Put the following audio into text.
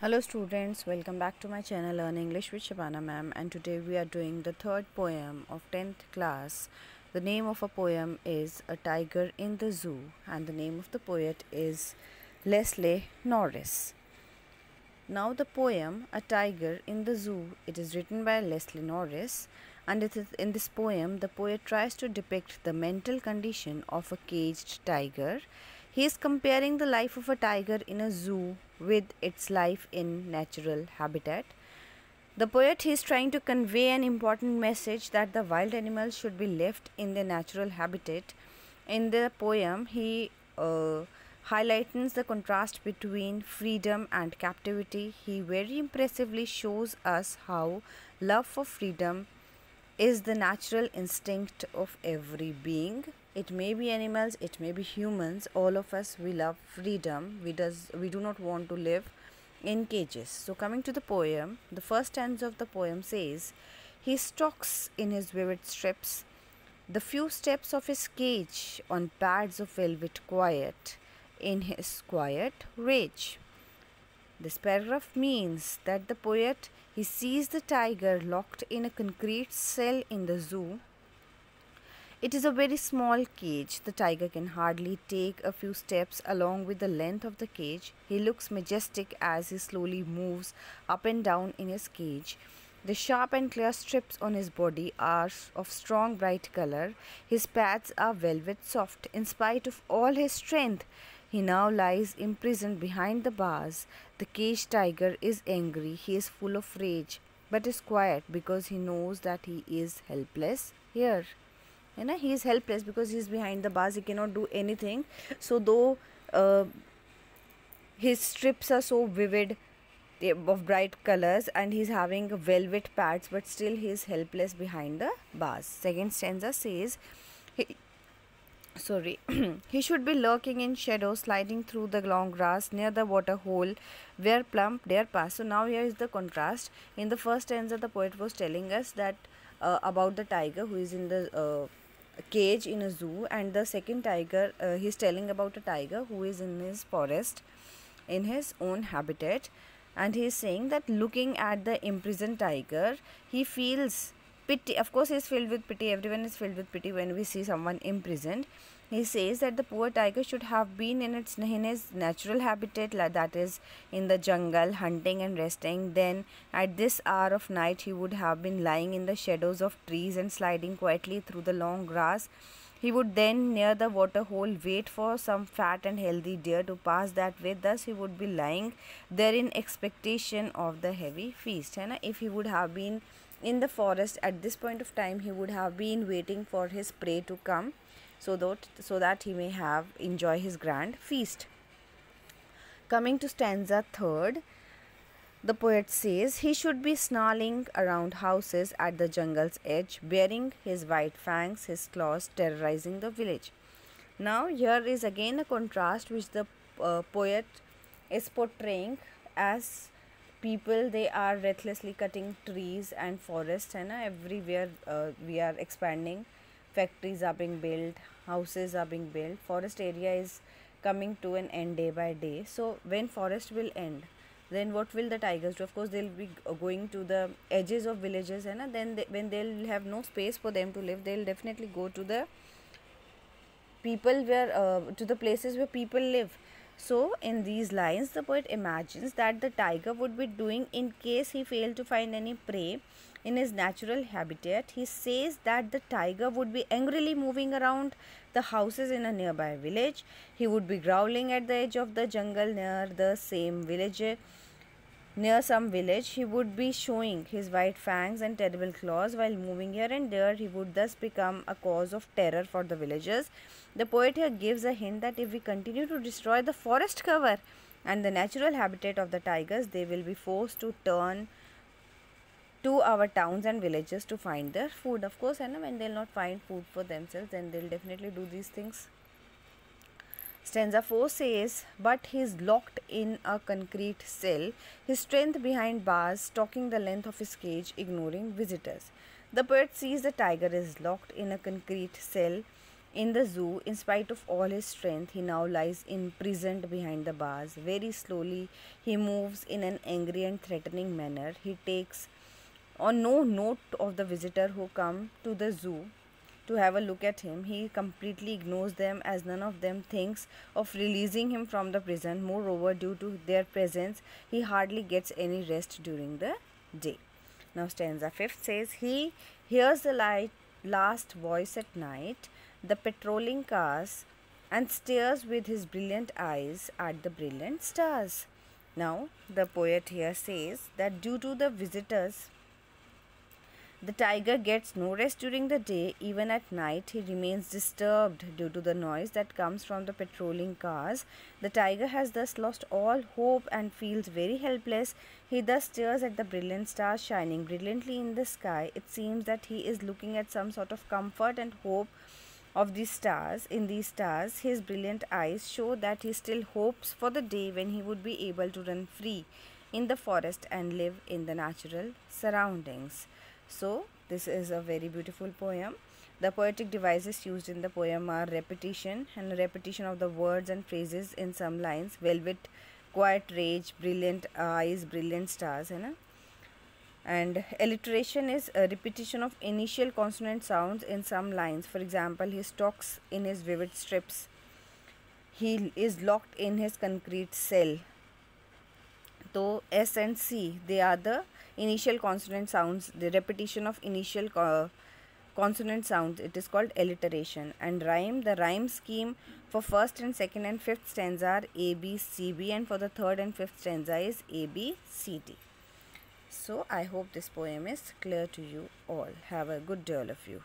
Hello students, welcome back to my channel Learn English with Shabana ma'am, and today we are doing the third poem of 10th class. The name of a poem is A Tiger in the Zoo and the name of the poet is Leslie Norris. Now the poem A Tiger in the Zoo, it is written by Leslie Norris, and it is in this poem the poet tries to depict the mental condition of a caged tiger. He is comparing the life of a tiger in a zoo with its life in natural habitat. The poet is trying to convey an important message that the wild animals should be left in their natural habitat. In the poem, he highlights the contrast between freedom and captivity. He very impressively shows us how love for freedom is the natural instinct of every being. It may be animals, it may be humans. All of us, we love freedom. We do not want to live in cages. So coming to the poem, the first stanza of the poem says, he stalks in his vivid strips the few steps of his cage on pads of velvet quiet in his quiet rage. This paragraph means that the poet, he sees the tiger locked in a concrete cell in the zoo. It is a very small cage. The tiger can hardly take a few steps along with the length of the cage. He looks majestic as he slowly moves up and down in his cage. The sharp and clear strips on his body are of strong bright color. His pads are velvet soft. In spite of all his strength, he now lies imprisoned behind the bars. The caged tiger is angry. He is full of rage, but is quiet because he knows that he is helpless here. He is helpless because he is behind the bars. He cannot do anything. So though his strips are so vivid, of bright colors, and he's having velvet pads, but still he is helpless behind the bars. Second stanza says, he should be lurking in shadow, sliding through the long grass near the water hole where plump deer pass. So now here is the contrast. In the first stanza, the poet was telling us that about the tiger who is in the cage in a zoo, and the second tiger, he's telling about a tiger who is in his forest in his own habitat, and he is saying that looking at the imprisoned tiger, he feels pity. Of course, he is filled with pity. Everyone is filled with pity when we see someone imprisoned. He says that the poor tiger should have been in his natural habitat, that is in the jungle, hunting and resting. Then at this hour of night, he would have been lying in the shadows of trees and sliding quietly through the long grass. He would then, near the water hole, wait for some fat and healthy deer to pass that way. Thus, he would be lying there in expectation of the heavy feast. If he would have been in the forest at this point of time, he would have been waiting for his prey to come, so that he may have enjoy his grand feast. Coming to stanza third, the poet says he should be snarling around houses at the jungle's edge, baring his white fangs, his claws, terrorizing the village. Now here is again a contrast which the poet is portraying as people. They are recklessly cutting trees and forests, and everywhere we are expanding. Factories are being built, houses are being built, forest area is coming to an end day by day. So when forest will end, then what will the tigers do? Of course, they'll be going to the edges of villages, and then when they'll have no space for them to live, they'll definitely go to the people where to the places where people live. So in these lines, the poet imagines that the tiger would be doing in case he failed to find any prey in his natural habitat. He says that the tiger would be angrily moving around the houses in a nearby village. He would be growling at the edge of the jungle near some village. He would be showing his white fangs and terrible claws while moving here and there. He would thus become a cause of terror for the villagers. The poet here gives a hint that if we continue to destroy the forest cover and the natural habitat of the tigers, they will be forced to turn to our towns and villages to find their food. Of course, and when they'll not find food for themselves, then they'll definitely do these things. Stanza 4 says, but he is locked in a concrete cell, his strength behind bars, stalking the length of his cage, ignoring visitors. The poet sees the tiger is locked in a concrete cell In the zoo, in spite of all his strength, he now lies imprisoned behind the bars. Very slowly, he moves in an angry and threatening manner. He takes on no note of the visitor who come to the zoo to have a look at him. He completely ignores them, as none of them thinks of releasing him from the prison. Moreover, due to their presence, he hardly gets any rest during the day. Now stanza 5th says, he hears the last voice at night, the patrolling cars, and stares with his brilliant eyes at the brilliant stars. Now the poet here says that due to the visitors, the tiger gets no rest during the day. Even at night, he remains disturbed due to the noise that comes from the patrolling cars. The tiger has thus lost all hope and feels very helpless. He thus stares at the brilliant stars shining brilliantly in the sky. It seems that he is looking at some sort of comfort and hope of these stars. In these stars, his brilliant eyes show that he still hopes for the day when he would be able to run free in the forest and live in the natural surroundings. So, this is a very beautiful poem. The poetic devices used in the poem are repetition and repetition of the words and phrases in some lines. Velvet, quiet rage, brilliant eyes, brilliant stars, है ना? And alliteration is a repetition of initial consonant sounds in some lines. For example, he stalks in his vivid strips. He is locked in his concrete cell. So S and C, they are the initial consonant sounds, the repetition of initial consonant sounds. It is called alliteration. And rhyme, the rhyme scheme for first and second and fifth stanza are A, B, C, B, and for the third and fifth stanza is A, B, C, D. So I hope this poem is clear to you all. Have a good day all of you.